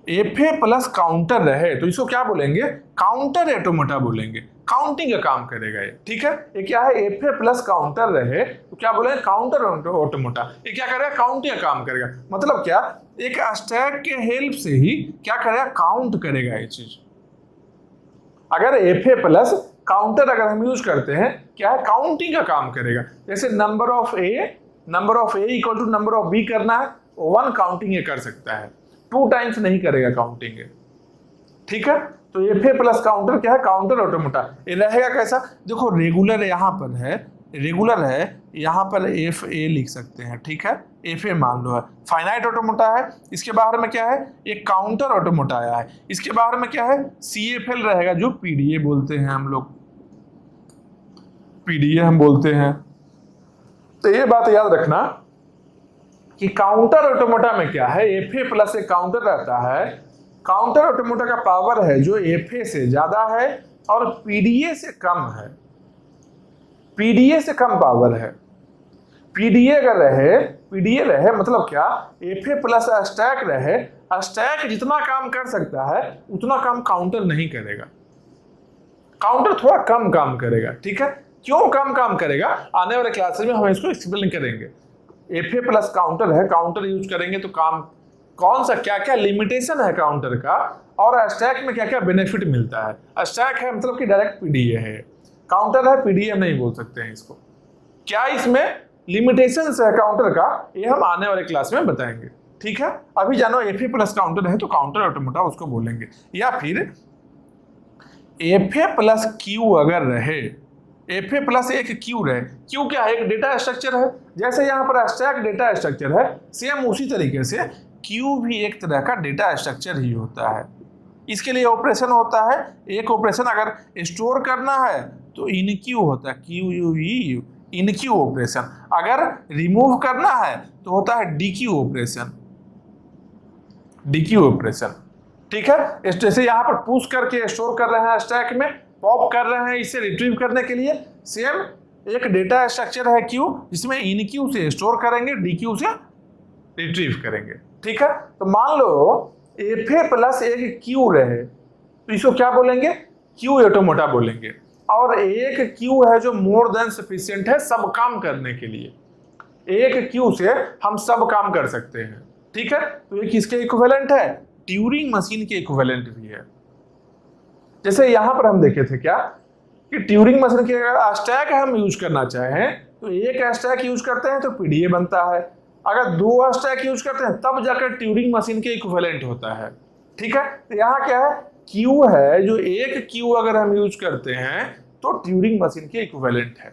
FA+ काउंटर रहे तो इसको क्या बोलेंगे? काउंटर ऑटोमोटा बोलेंगे, काउंटिंग का काम करेगा ये, ठीक है। ये क्या है? FA+ काउंटर रहे तो क्या बोलेंगे? काउंटर ऑटोमोटा। ये क्या करेगा? काउंटिंग का काम करेगा। मतलब क्या? एक स्टैक के हेल्प से ही क्या करेगा? काउंट करेगा ये चीज। अगर FA+ काउंटर अगर हम यूज करते हैं, क्या है? काउंटिंग का काम करेगा। जैसे number of A equal to number of B करना है, 1 काउंटिंग ये कर सकता है, 2 टाइम्स नहीं करेगा काउंटिंग, ठीक है। तो FA+ काउंटर क्या है? काउंटर ऑटोमोटा। ये रहेगा कैसा? देखो रेगुलर यहाँ पर है, रेगुलर है, यहाँ पर FA लिख सकते हैं, ठीक है। FA मान लो है, फाइनाइट ऑटोमोटा है, इसके बाहर में क्या है? एक काउंटर ऑटोमोटा आया है, इसके बाहर में क्या है? CFL रहेगा जो PDA बोलते हैं हम लोग, PDA हम बोलते हैं। तो ये बात याद रखना कि काउंटर ऑटोमोटा में क्या है? FA+ एक काउंटर रहता है, काउंटर ऑटोमोटा का पावर है जो FA से ज्यादा है और PDA से कम है, PDA से कम पावर है। PDA अगर रहे, PDA रहे मतलब क्या? FA+ स्टैक रहे, स्टैक जितना काम कर सकता है उतना काम काउंटर नहीं करेगा, काउंटर थोड़ा कम काम करेगा, ठीक है। क्यों कम काम करेगा? आने वाले क्लासेस में हम इसको एक्सप्लेन करेंगे। FA+ काउंटर है, काउंटर यूज करेंगे तो काम कौन सा, क्या क्या लिमिटेशन है काउंटर का, और स्टैक में क्या क्या बेनिफिट मिलता है। स्टैक है मतलब कि डायरेक्ट PDA है, काउंटर है PDA नहीं बोल सकते हैं इसको। क्या इसमें लिमिटेशंस है काउंटर का, ये हम आने वाले क्लास में बताएंगे, ठीक है। अभी जानो FA+ काउंटर है तो काउंटर ऑटोमोटा उसको बोलेंगे। या फिर FA+Q अगर रहे, FA+ एक Q रहे, Q क्या है? एक डेटा स्ट्रक्चर है। जैसे यहाँ पर स्टैक डेटा स्ट्रक्चर है, सेम उसी तरीके से Q भी एक तरह का डेटा स्ट्रक्चर ही होता है। इसके लिए ऑपरेशन होता है, एक ऑपरेशन अगर स्टोर करना है तो InQ होता है, QUEU, InQ ऑपरेशन। अगर रिमूव करना है तो होता है DQ ऑपरेशन, DQ ऑपरेशन, ठीक है। जैसे यहाँ पर पुश करके स्टोर कर रहे हैं स्टैक में, पॉप कर रहे हैं इसे रिट्रीव करने के लिए, सेम एक डेटा स्ट्रक्चर है क्यू, जिसमें इन क्यू से स्टोर करेंगे, डी क्यू से रिट्रीव करेंगे। ठीक है, तो मान लो एफ प्लस एक क्यू रहे तो इसको क्या बोलेंगे, क्यू ऑटोमोटा बोलेंगे। और एक क्यू है जो मोर देन सफिशिएंट है सब काम करने के लिए, एक क्यू से हम सब काम कर सकते हैं। ठीक है, तो ये किसके इक्विवेलेंट है, ट्यूरिंग मशीन के इक्विवेलेंट भी है। जैसे यहां पर हम देखे थे क्या कि ट्यूरिंग मशीन के अगर स्टैक हम यूज करना चाहें तो एक स्टैक यूज करते हैं तो पीडीए बनता है, अगर दो स्टैक यूज करते हैं तब जाकर ट्यूरिंग मशीन के इक्विवेलेंट होता है। ठीक है, तो यहाँ क्या है, क्यू है जो एक क्यू अगर हम यूज करते हैं तो ट्यूरिंग मशीन के इक्विवेलेंट है,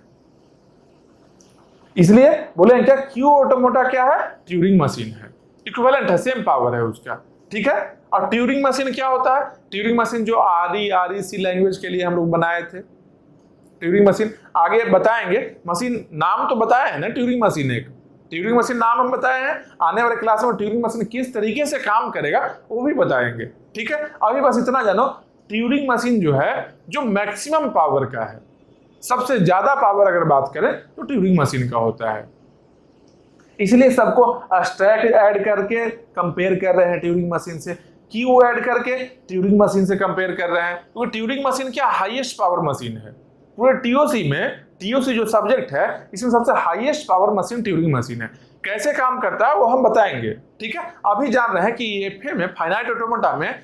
इसलिए बोले क्या क्यू ऑटोमोटा क्या है, ट्यूरिंग मशीन है, इक्विवेलेंट है, सेम पावर है उसका। ठीक है, और ट्यूरिंग मशीन क्या होता है, ट्यूरिंग मशीन जो REC लैंग्वेज के लिए हम लोग बनाए थे, ट्यूरिंग मशीन आगे बताएंगे, मशीन नाम तो बताया है ना ट्यूरिंग मशीन, एक ट्यूरिंग मशीन नाम हम बताए हैं, आने वाले क्लास में ट्यूरिंग मशीन किस तरीके से काम करेगा वो भी बताएंगे। ठीक है, अभी बस इतना जानो, ट्यूरिंग मशीन जो है जो मैक्सिमम पावर का है, सबसे ज्यादा पावर अगर बात करें तो ट्यूरिंग मशीन का होता है, इसलिए सबको स्टैक ऐड करके कंपेयर कर रहे हैं ट्यूरिंग मशीन से, क्यू ऐड करके ट्यूरिंग मशीन से कंपेयर कर रहे हैं, क्योंकि ट्यूरिंग मशीन क्या हाईएस्ट पावर मशीन है पूरे टीओसी में, टीओसी जो सब्जेक्ट है इसमें सबसे highest power machine Turing machine है। कैसे काम करता है वो हम बताएंगे। ठीक है, अभी जान रहे हैं कि एफए में, फाइनाइट ऑटोमेटा में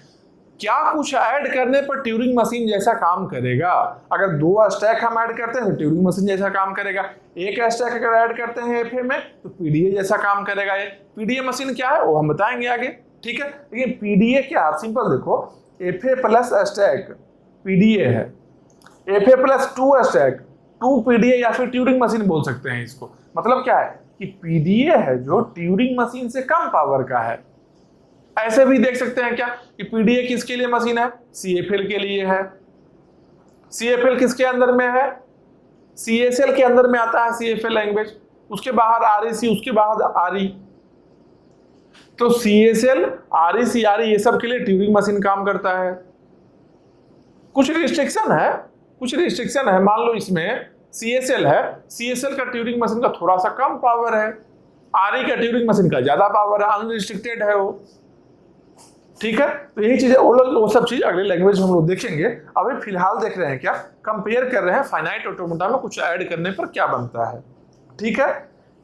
क्या कुछ ऐड करने पर ट्यूरिंग मशीन जैसा काम करेगा। अगर दो स्टैक हम ऐड करते हैं तो ट्यूरिंग मशीन जैसा काम करेगा, एक स्टैक अगर ऐड करते हैं एफए में तो पीडीए जैसा काम करेगा। ये पीडीए मशीन क्या है वो हम बताएंगे आगे। ठीक है, लेकिन पीडीए क्या, सिंपल देखो, एफए प्लस स्टैक पीडीए है, FA plus two stack two PDA, या फिर ट्यूरिंग मशीन बोल सकते हैं इसको। मतलब क्या है कि पीडीए है जो ट्यूरिंग मशीन से कम पावर का है। ऐसे भी देख सकते हैं क्या कि पीडीए किसके लिए मशीन है, सीएफएल के लिए है। सीएफएल किसके अंदर में है, सीएसएल के अंदर में आता है सीएफएल लैंग्वेज, उसके बाहर आरईसी, उसके बाहर आरई। तो सीएसएल, आरईसी, आरई ये सब के लिए ट्यूरिंग मशीन काम करता है। कुछ रिस्ट्रिक्शन है, मान लो इसमें सीएसएल है, सीएसएल का ट्यूरिंग मशीन का थोड़ा सा कम पावर है, आरई का ट्यूरिंग मशीन का ज्यादा पावर है, अनरिस्ट्रिक्टेड है वो। ठीक है, तो यही चीजें वो सब चीज अगले लैंग्वेज में हम लोग देखेंगे। अभी फिलहाल देख रहे हैं क्या, कंपेयर कर रहे हैं फाइनाइट ऑटोमेटा में कुछ ऐड करने पर क्या बनता है। ठीक है,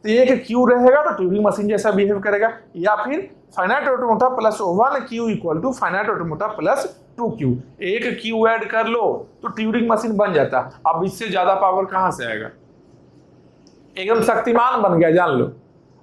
तो एक क्यू रहेगा तो ट्यूरिंग मशीन जैसा बिहेव करेगा, या फिर finite automata plus 1 queue equal to finite automata plus 2 queue, एक क्यू ऐड कर लो तो ट्यूरिंग मशीन बन जाता। अब इससे ज्यादा पावर कहां से आएगा, एकदम शक्तिमान बन गया, जान लो।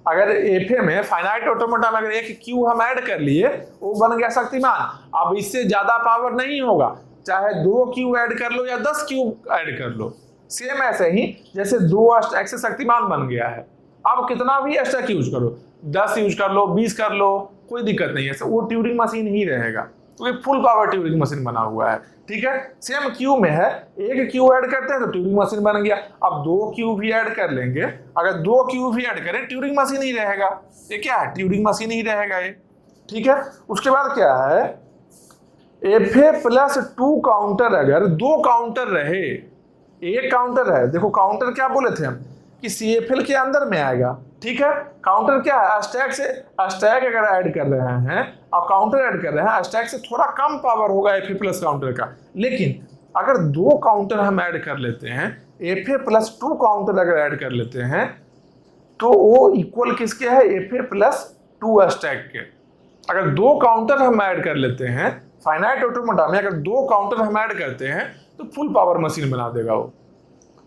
अगर एफए में, फाइनाइट ऑटोमेटा में अगर एक क्यू हम ऐड कर लिए वो बन गया शक्तिमान। अब इससे ज्यादा पावर नहीं होगा, चाहे 2 क्यू ऐड कर लो या 10 क्यू ऐड कर लो, सेम ऐसे ही जैसे 2 स्टैक से शक्तिमान बन गया है। अब कितना भी स्टैक यूज करो, 10 यूज कर लो, 20 कर लो, कोई दिक्कत नहीं है, वो ट्यूरिंग मशीन ही रहेगा, क्योंकि फुल पावर ट्यूरिंग मशीन बना हुआ है। ठीक है, सेम क्यू में है, एक क्यू ऐड करते हैं तो ट्यूरिंग मशीन बन गया। अब 2 क्यू भी ऐड कर लेंगे, अगर 2 क्यू भी ऐड करें ट्यूरिंग मशीन ही रहेगा। ये क्या है, ट्यूरिंग मशीन ही रहेगा ये। ठीक है, उसके बाद क्या है, एफए प्लस 2 काउंटर, अगर 2 काउंटर रहे, एक काउंटर है, देखो काउंटर क्या बोले थे हम कि सीएफएल के अंदर में आएगा। ठीक है, काउंटर क्या है, स्टैक से स्टैक अगर ऐड कर रहे हैं और काउंटर ऐड कर रहे हैं, स्टैक से थोड़ा कम पावर होगा एफए प्लस काउंटर का। लेकिन अगर 2 काउंटर हम ऐड कर लेते हैं, एफए प्लस 2 काउंटर अगर ऐड कर लेते हैं तो वो इक्वल किसके है, एफए प्लस 2 स्टैक के। अगर 2 काउंटर हम ऐड कर लेते हैं फाइनाइट ऑटोमेटा में, अगर 2 काउंटर हम ऐड करते हैं तो फुल पावर मशीन बना देगा वो।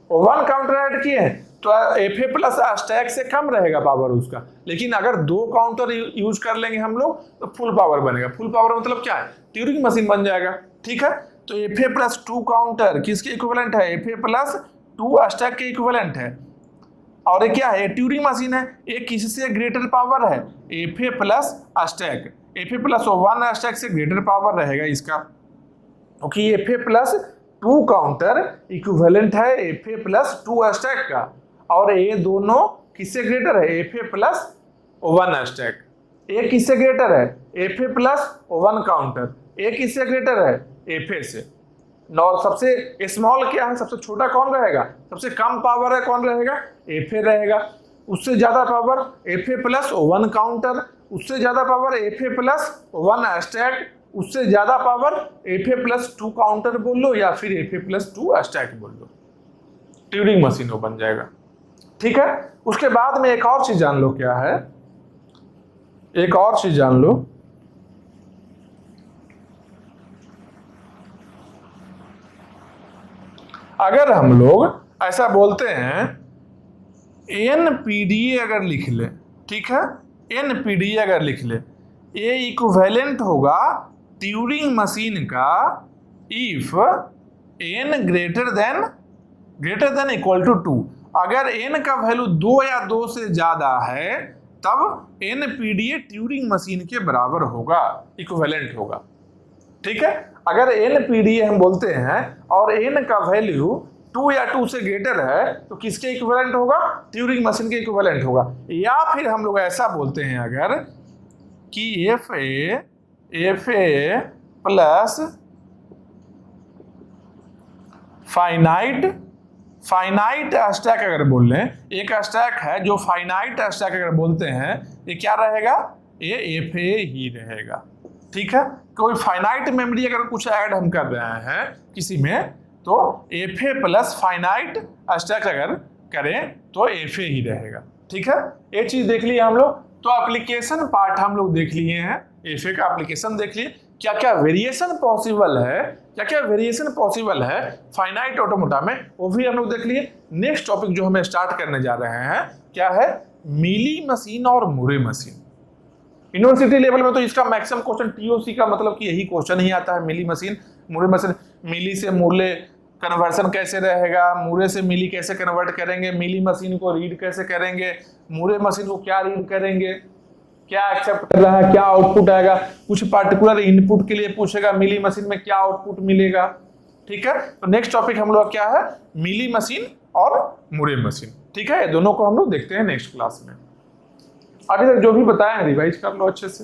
1 काउंटर ऐड किए तो एफए प्लस स्टैक से कम रहेगा पावर उसका, लेकिन अगर 2 काउंटर यूज कर लेंगे हम लोग तो फुल पावर बनेगा। फुल पावर मतलब क्या है, ट्यूरिंग मशीन बन जाएगा। ठीक है, तो एफए प्लस 2 काउंटर किसके इक्विवेलेंट है, एफए प्लस 2 स्टैक के इक्विवेलेंट है। और ये क्या है, ट्यूरिंग मशीन है, ये किससे ग्रेटर पावर है, FA plus stack, FA plus 1 stack से ग्रेटर पावर रहेगा इसका, क्योंकि एफए प्लस 2 काउंटर इक्विवेलेंट है एफए प्लस 2 स्टैक का, और ये दोनों किससे ग्रेटर है, एफए प्लस 1 स्टैक। एक किससे ग्रेटर है, एफए प्लस 1 काउंटर, एक किससे ग्रेटर है, एफए से। सबसे स्मॉल क्या है, सबसे छोटा कौन रहेगा, सबसे कम पावर है कौन रहेगा, FA रहेगा। उससे ज्यादा पावर FA प्लस 1 काउंटर, उससे ज्यादा पावर FA प्लस 1 स्टैक, उससे ज्यादा पावर FA प्लस 2 काउंटर बोल लो या फिर FA प्लस 2 स्टैक बोल लो, ट्यूरिंग मशीन वो बन जाएगा। ठीक है, उसके बाद में एक और चीज जान लो, क्या है, एक और चीज जान लो, अगर हम लोग ऐसा बोलते हैं NPDA अगर लिख ले, ठीक है, NPDA अगर लिख ले, ये इक्विवेलेंट होगा ट्यूरिंग मशीन का if n greater than equal to 2। अगर n का वैल्यू 2 या 2 से ज्यादा है तब NPDA ट्यूरिंग मशीन के बराबर होगा, इक्विवेलेंट होगा। ठीक है, अगर NPDA हम बोलते हैं और n का वैल्यू 2 या 2 से ग्रेटर है तो किसके इक्विवेलेंट होगा, ट्यूरिंग मशीन के इक्विवेलेंट होगा। या फिर हम लोग ऐसा बोलते हैं अगर कि FA प्लस फाइनाइट स्टैक अगर बोल लें, एक स्टैक है जो फाइनाइट स्टैक अगर बोलते हैं, ये क्या रहेगा, ये FA ही रहेगा। ठीक है, कोई फाइनाइट मेमोरी अगर कुछ ऐड हम कर रहे हैं किसी में तो FA प्लस फाइनाइट स्टैक अगर करें तो FA ही रहेगा। ठीक है, ये चीज देख लिए हम लोग। तो एप्लीकेशन पार्ट हम लोग देख लिए हैं, FA का एप्लीकेशन देख लिए, क्या क्या वेरिएशन पॉसिबल है, क्या क्या वेरिएशन पॉसिबल है फाइनाइट ऑटोमेटा में, वो भी हम लोग देख लिए। नेक्स्ट टॉपिक जो हमें स्टार्ट करने जा रहे हैं क्या है, मीली मशीन और मुरे मशीन। यूनिवर्सिटी लेवल में तो इसका मैक्सिमम क्वेश्चन TOC का मतलब कि यही क्वेश्चन ही आता है, मिली मशीन मुरे मशीन। मिली से मुरले कन्वर्सन कैसे रहेगा, मुरे से मिली कैसे कन्वर्ट करेंगे, मिली मशीन को रीड कैसे करेंगे, मुरे मशीन को क्या रीड करेंगे, क्या एक्सेप्ट कर रहा है, क्या आउटपुट आएगा, कुछ पार्टिकुलर इनपुट के लिए पूछेगा मिली मशीन में क्या आउटपुट मिलेगा। ठीक है, तो नेक्स्ट टॉपिक हम लोग क्या है, मिली मशीन और मुरे मशीन। ठीक है, दोनों को हम लोग देखते हैं नेक्स्ट क्लास में। अभी तक जो भी बताया है रिवाइज कर लो अच्छे से।